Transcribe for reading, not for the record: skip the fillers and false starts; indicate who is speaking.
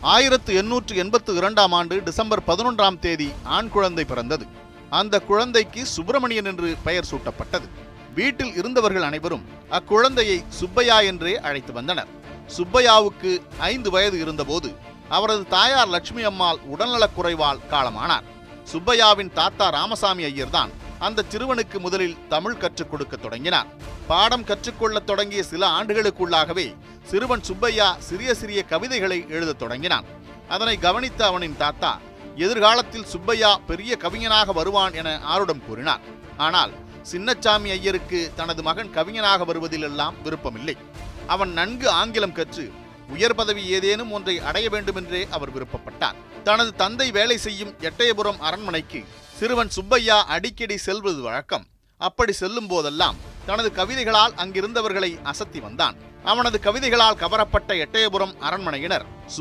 Speaker 1: 1882ஆம் ஆண்டு டிசம்பர் 11ஆம் தேதி ஆண் குழந்தை பிறந்தது. அந்த குழந்தைக்கு சுப்பிரமணியன் என்று பெயர் சூட்டப்பட்டது. வீட்டில் இருந்தவர்கள் அனைவரும் அக்குழந்தையை சுப்பையா என்றே அழைத்து வந்தனர். சுப்பையாவுக்கு 5 வயது இருந்தபோது அவரது தாயார் லட்சுமி அம்மாள் உடல்நலக் குறைவால் காலமானார். சுப்பையாவின் தாத்தா ராமசாமி ஐயர் தான் அந்த சிறுவனுக்கு முதலில் தமிழ் கற்றுக் கொடுக்க தொடங்கினார். பாடம் கற்றுக்கொள்ள தொடங்கிய சில ஆண்டுகளுக்குள்ளாகவே சிறுவன் சுப்பையா சிறிய சிறிய கவிதைகளை எழுதத் தொடங்கினான். அதனை கவனித்த அவனின் தாத்தா, எதிர்காலத்தில் சுப்பையா பெரிய கவிஞனாக வருவான் என ஆருடம் கூறினார். ஆனால் சின்னச்சாமி ஐயருக்கு தனது மகன் கவிஞனாக வருவதிலெல்லாம் விருப்பமில்லை. அவன் நன்கு ஆங்கிலம் கற்று உயர் பதவி ஏதேனும் ஒன்றை அடைய வேண்டுமென்றே அவர் விருப்பப்பட்டார். தனது தந்தை வேலை செய்யும் எட்டயபுரம் அரண்மனைக்கு சிறுவன் சுப்பையா அடிக்கடி செல்வது வழக்கம். அப்படி செல்லும் போதெல்லாம் தனது கவிதைகளால் அங்கிருந்தவர்களை அசத்தி வந்தான். அவனது கவிதைகளால் கவரப்பட்ட எட்டயபுரம் அரண்மனையினர்